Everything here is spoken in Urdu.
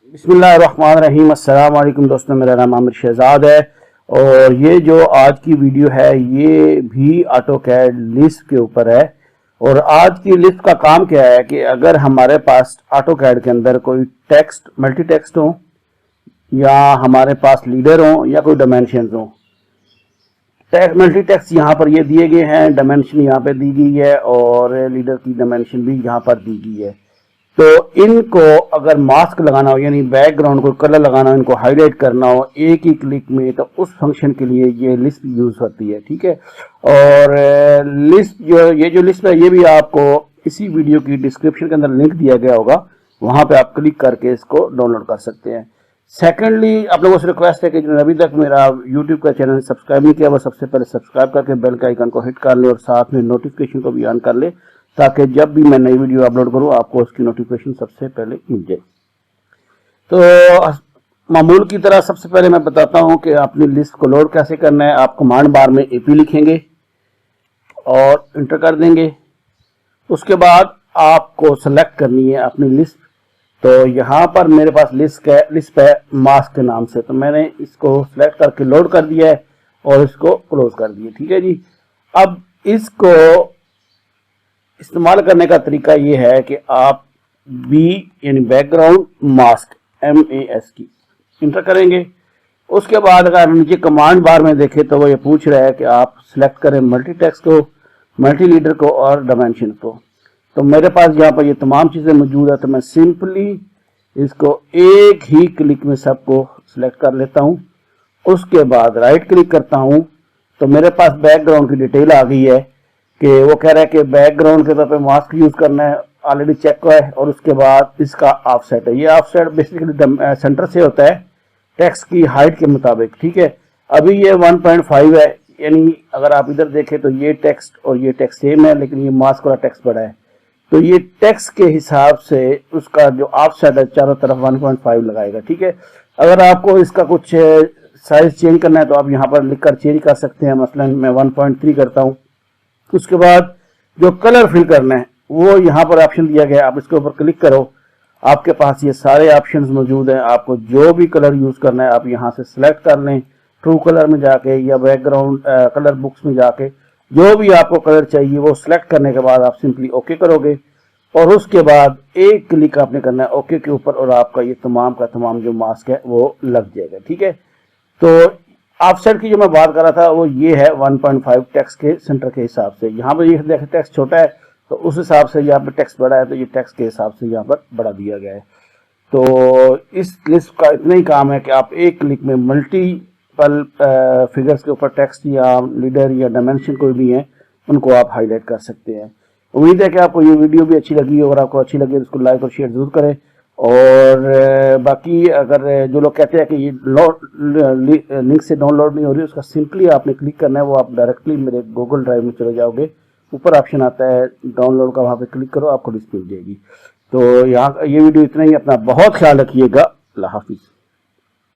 بسم اللہ الرحمن الرحیم۔ السلام علیکم دوستوں، میرا نام عامر شہزاد ہے اور یہ جو آج کی ویڈیو ہے یہ بھی آٹو کیڈ لسٹ کے اوپر ہے۔ اور آج کی لسٹ کا کام کیا ہے کہ اگر ہمارے پاس آٹو کیڈ کے اندر کوئی ٹیکسٹ ملٹی ٹیکسٹ ہو یا ہمارے پاس لیڈر ہوں یا کوئی ڈائمینشنز ہوں، ملٹی ٹیکسٹ یہاں پر یہ دیے گئے ہیں، ڈائمینشن یہاں پہ دی گئی ہے اور لیڈر کی ڈائمینشن بھی یہاں پر دی گئی ہے۔ تو ان کو اگر ماسک لگانا ہو یعنی بیک گراؤنڈ کو کلر لگانا ہو، ان کو ہائی لائٹ کرنا ہو ایک ہی کلک میں، تو اس فنکشن کے لیے یہ لسٹ یوز ہوتی ہے، ٹھیک ہے۔ اور لسٹ جو لسٹ ہے یہ بھی آپ کو اسی ویڈیو کی ڈسکرپشن کے اندر لنک دیا گیا ہوگا، وہاں پہ آپ کلک کر کے اس کو ڈاؤن لوڈ کر سکتے ہیں۔ سیکنڈلی آپ لوگوں سے ریکویسٹ ہے کہ جو ابھی تک میرا یوٹیوب کا چینل سبسکرائب نہیں کیا وہ سب سے پہلے سبسکرائب کر کے بیل کا آئیکن کو ہٹ کر لے اور ساتھ میں نوٹیفیکیشن کو بھی آن کر لے، تاکہ جب بھی میں نئی ویڈیو اپلوڈ کروں آپ کو اس کی نوٹیفیکیشن سب سے پہلے مل جائے۔ تو معمول کی طرح سب سے پہلے میں بتاتا ہوں کہ اپنی لسٹ کو لوڈ کیسے کرنا ہے۔ آپ کمانڈ بار میں اے پی لکھیں گے اور انٹر کر دیں گے۔ اس کے بعد آپ کو سلیکٹ کرنی ہے اپنی لسٹ۔ تو یہاں پر میرے پاس لسٹ ہے ماسک کے نام سے، تو میں نے اس کو سلیکٹ کر کے لوڈ کر دیا ہے اور اس کو کلوز کر دیا، ٹھیک ہے جی۔ اب اس کو استعمال کرنے کا طریقہ یہ ہے کہ آپ بی یعنی بیک گراؤنڈ ماسک MAS کی انٹر کریں گے۔ اس کے بعد اگر نیچے کمانڈ بار میں دیکھیں تو وہ یہ پوچھ رہا ہے کہ آپ سلیکٹ کریں ملٹی ٹیکسٹ کو، ملٹی لیڈر کو اور ڈائمینشن کو۔ تو میرے پاس یہاں پر یہ تمام چیزیں موجود ہے، تو میں سمپلی اس کو ایک ہی کلک میں سب کو سلیکٹ کر لیتا ہوں۔ اس کے بعد رائٹ کلک کرتا ہوں تو میرے پاس بیک گراؤنڈ کی ڈیٹیل آ گئی ہے کہ وہ کہہ رہا ہے کہ بیک گراؤنڈ کے طور پہ ماسک یوز کرنا ہے، آلریڈی چیک ہوا ہے۔ اور اس کے بعد اس کا آف سیٹ ہے، یہ آف سیٹ بیسیکلی سینٹر سے ہوتا ہے ٹیکسٹ کی ہائٹ کے مطابق، ٹھیک ہے۔ ابھی یہ 1.5 ہے، یعنی اگر آپ ادھر دیکھیں تو یہ ٹیکسٹ اور یہ ٹیکسٹ سیم ہے، لیکن یہ ماسک والا ٹیکسٹ بڑا ہے۔ تو یہ ٹیکسٹ کے حساب سے اس کا جو آف سیٹ ہے چاروں طرف 1.5 لگائے گا، ٹھیک ہے۔ اگر آپ کو اس کا کچھ سائز چینج کرنا ہے تو آپ یہاں پر لکھ کر چینج کر سکتے ہیں، مثلا میں 1.3 کرتا ہوں۔ اس کے بعد جو کلر فل کرنا ہے وہ یہاں پر آپشن دیا گیا ہے، آپ اس کے اوپر کلک کرو، آپ کے پاس یہ سارے آپشنز موجود ہیں۔ آپ کو جو بھی کلر یوز کرنا ہے آپ یہاں سے سلیکٹ کر لیں، ٹرو کلر میں جا کے یا بیک گراؤنڈ کلر بکس میں جا کے جو بھی آپ کو کلر چاہیے وہ سلیکٹ کرنے کے بعد آپ سمپلی اوکے کرو گے، اور اس کے بعد ایک کلک آپ نے کرنا ہے اوکے کے اوپر، اور آپ کا یہ تمام کا تمام جو ماسک ہے وہ لگ جائے گا، ٹھیک ہے۔ تو آف سیٹ کی جو میں بات کر رہا تھا وہ یہ ہے 1.5 ٹیکسٹ کے سینٹر کے حساب سے۔ یہاں پر یہ دیکھیں ٹیکسٹ چھوٹا ہے تو اس حساب سے یہاں پہ ٹیکسٹ بڑا ہے، تو یہ ٹیکسٹ کے حساب سے یہاں پر بڑا دیا گیا ہے۔ تو اس لسٹ کا اتنا ہی کام ہے کہ آپ ایک کلک میں ملٹیپل فگرز کے اوپر ٹیکسٹ یا لیڈر یا ڈائمینشن کوئی بھی ہیں ان کو آپ ہائی لائٹ کر سکتے ہیں۔ امید ہے کہ آپ کو یہ ویڈیو بھی اچھی لگی، اور آپ کو اچھی لگی تو اس کو لائک اور شیئر ضرور کریں۔ اور باقی اگر جو لوگ کہتے ہیں کہ یہ لنک سے ڈاؤن لوڈ نہیں ہو رہی، اس کا سمپلی آپ نے کلک کرنا ہے، وہ آپ ڈائریکٹلی میرے گوگل ڈرائیو میں چلے جاؤ گے، اوپر آپشن آتا ہے ڈاؤن لوڈ کا، وہاں پہ کلک کرو، آپ کو لسٹ مل جائے گی۔ تو یہاں یہ ویڈیو اتنا ہی، اپنا بہت خیال رکھیے گا، اللہ حافظ۔